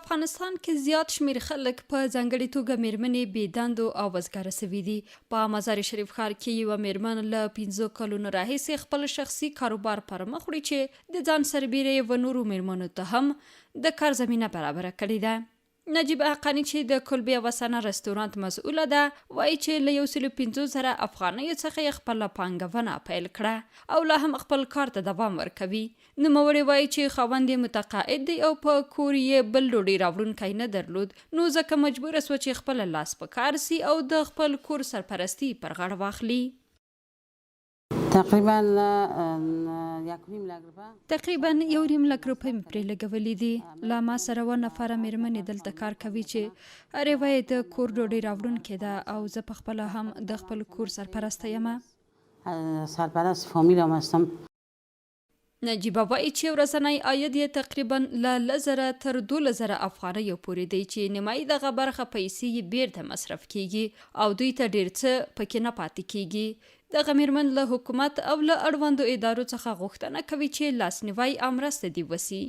افغانستان کې زیات شمیر خلک په ځانګړي توګه میرمنې بې دندو او وزګاره سوي دي. په مزار شریف ښار کې یوه میرمن له 15 کلونو راهیسې خپل شخصي کاروبار پر مخ وړي چې د ځان سربیره یې و نورو میرمنو ته هم د کار زمینه برابره کړې ده. نجیبه حقانی چې د کلبې اوسنه رستورانت مسؤله ده وایي چې له 150,000 افغانیو څخه یې خپله پانګونه پیل کړه او لا هم خپل کار ته دوام ورکوي. نوموړې وایي چې خاوند یې متقاعد دی او په کور یې بل ډوډۍ راوړونکی نه درلود، نو ځکه مجبوره سوه چې خپله لاس په کار سي او د خپل کور سرپرستی پر غاړه واخلي. تقریبا 1.5 لک روپۍ مې پرې لګولې دي. لا ما سره 2 نفره میرمنې دلته کار کوي چې هرې وایي د کور ډوډۍ راوړونکې ده او زه پخپله هم د خپل کور سرپرسته یم. سرپرست فامیل هم هستم. نجیبه وایي چې ورځنی عاید یې تقریبا له 10,000 تر 12,000 افغانیو پورې دی چې نیمایي دغه برخه پیسې یې بیرته مصرف کیږي او دوی ته ډیر څه پکې نه پاتې کیږي. دغه میرمن له حکومت او له اړوندو ادارو څخه غوښتنه کوي چې لاسنیوی او مرسته دې وسي.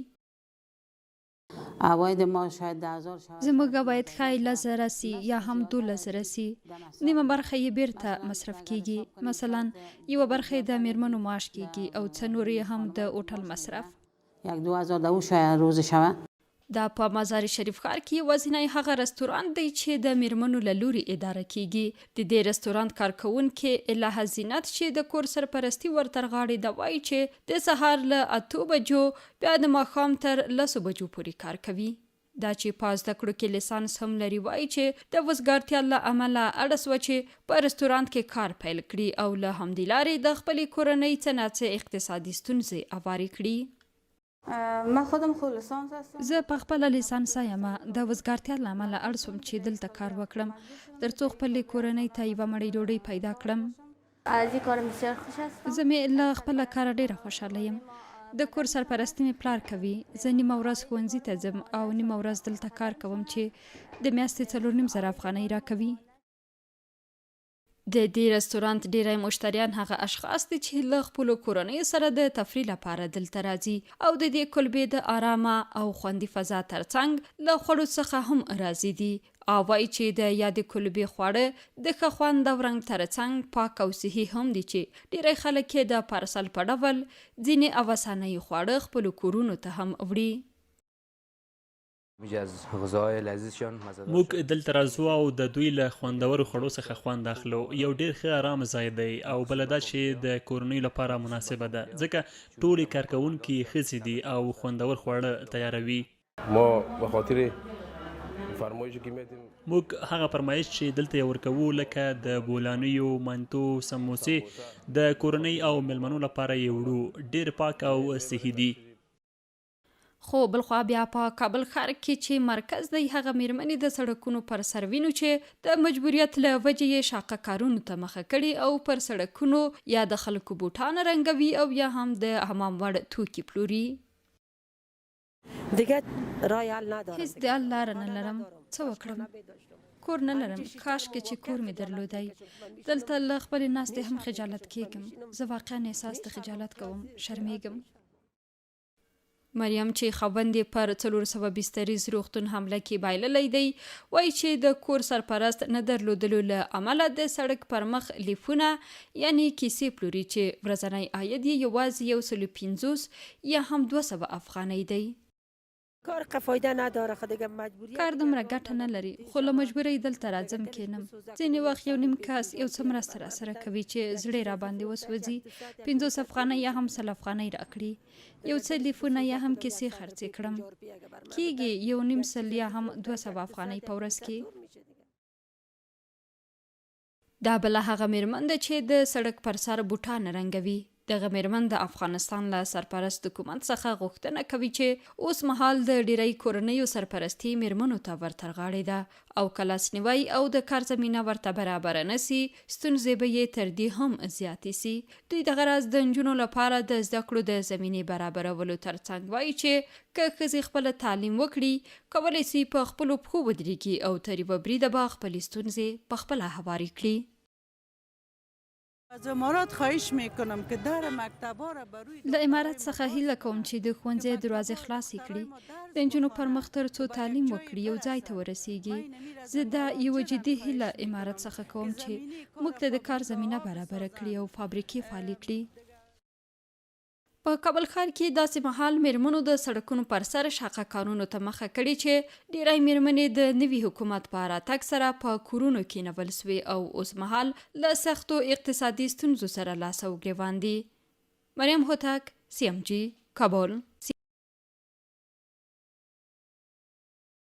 عواید ما شاید 10,000 شود. زموږ عواید ښایي 10,000 سي یا هم 12,000 سي. نیمه برخه یې بیرته مصرف کیږي، مثلا یوه برخه یې د میرمنو معاش کیږي او څه نور یې هم د هوټل مصرف. 1-2 هزار شاید روز شود. دا په مزار شریف ښار کې یوازینی هغه رستورانت دی چې د میرمنو له لوري اداره کیږي. د دې رستورانت کارکوونکې الهه زینت چې د کور سرپرستی ورتر غاړې ده وایي چې د سهار له 8 بجو بیا د ماښام تر 10 بجو پورې کار کوي. دا چې په زده کړو کې لیسانس هم لري وایي چې د وزګارتیا له امله اړه سوه چې په رستورانت کې کار پیل کړي او له همدې لارې د خپلې کورنۍ څه نه څه اقتصادي ستونزې هوارې کړي. من خودم خود لیسانس هستم. زه په خپله لیسانسه یم. د وزګارتیا له امله اړ سوم چې دلته کار وکړم ترڅو خپلې کورنۍ ته یوه مړۍ ډوډۍ پیدا کړم. از این کار بسیار خوش هستم. زه مې له خپله کاره ډیره خوشحاله یم. د کور سرپرستی مې پلار کوي. زه نیمه ورځ ښوونځي ته ځم او نیمه ورځ دلته کار کوم چې د میاشتې 4,500 افغانۍ راکوي. د دې رستورانت ډیری مشتریان هغه اشخاص دي چې له خپلو کورنیو سره د تفریح لپاره دلته راځي او د دې کلبې د آرامه او خوندي فضا ترڅنګ له خوړو څخه هم راضي دي او وایي چې د یادې کلبې خواړه د ښه خوند او رنګ ترڅنګ پاک او صحي هم دي چې ډیری خلک یې د پارسل په ډول ځینې اوسنۍ خواړه خپلو کورونو ته هم وړي. موږ دلته راځو او د دوی له خوندورو خوړو څخه خوند اخلو. یو ډیر ښه آرام ځای دی او بله دا چې د کورنیو لپاره مناسبه ده ځکه ټولې کارکوونکي ښځې دي او خوندور خواړه تیاروي. موږ هغه فرمایش چې دلته یې ورکوو لکه د بولانیو، منتو، سموسې د کورنۍ او میلمنو لپاره یې وړو. ډیر پاک او صحي دي. خو بلخوا بیا په کابل ښار کې چې مرکز دی هغه میرمنې د سړکونو پر سر وینو چې د مجبوریت له وجې یې شاقه کارونو ته مخه کړي او پر سړکونو یا د خلکو بوټان رنګوي او یا هم د حمام وړ توکي پلوري. دیگه رای حل ندارم. هیڅ د حل لاره نه لرم. څه وکړم؟ کور نه لرم. کاش کې چې کور مې درلودی. دلته له خپلې ناستې هم خجالت کیږم. زه واقعا احساس د خجالت کوم. شرمیږم. مریم چې خاوند یې پر 400 بستریز روغتون حمله کې بایللی دی وایي چې د کور سرپرست نه درلودلو له امله د سړک پر مخ لیفونه یعنی کیسې پلوري چې ورځنی عاید یې یوازې 150 یا هم 200 افغانۍ دی. کار که فایده نداره خو دیگه مجبوریت کار دومره ګټه نه لري خو له مجبورۍ دلته راځم کینم. ځینې وخت یو نیم کس یو څه مرسته راسره کوي چې زړه را باندې وسوځي. 50 افغانۍ یا هم 100 افغانۍ راکړي. یو څه لیفونه یا هم کیسې خرڅې کړم کیږي 1.5 یا هم 200 افغانۍ په ورځ کې. دا بله هغه میرمن ده چې د سړک پر سر بوټان رنګوي. دغه میرمن د افغانستان له سرپرست حکومت څخه غوښتنه کوي چې اوس مهال د ډیری کورنیو سرپرستی میرمنو ته ورتر غاړې ده او که لاسنیوی او د کار زمینه ورته برابره نسي ستونزې به یې تر دې هم زیاتې سي. دوی دغه راز د نجونو لپاره د زده کړو د زمینې برابرولو ترڅنګ وایي چې که ښځې خپله تعلیم وکړي کولی سي په خپلو پښو ودرېږي او تر یوه بریده به خپلې ستونزې په خپله هوارې کړي. از امارات خواهش میکنم که در مکتبا را بروی له امارات څخه هیله کوم چې د ښوونځي دروازې خلاصې کړي، د نجونو پر مخ تر څو تعلیم وکړي یو ځای ته ورسیږي. زه دا یوه جدي هیله امارات څخه کوم چې موږ ته د کار زمینه برابره کړي او فابریکې فعالې کړي. په کابل ښار کې داسې مهال میرمنو د سړکونو پر سر شاقه کارونو ته مخه کړې چې ډیری میرمنې د نوي حکومت په راتګ سره په کورونو کېنول سوې او اوس مهال له سختو اقتصادي ستونزو سره لاس او ګریوان دي. مریم هوتک، CMG، کابل.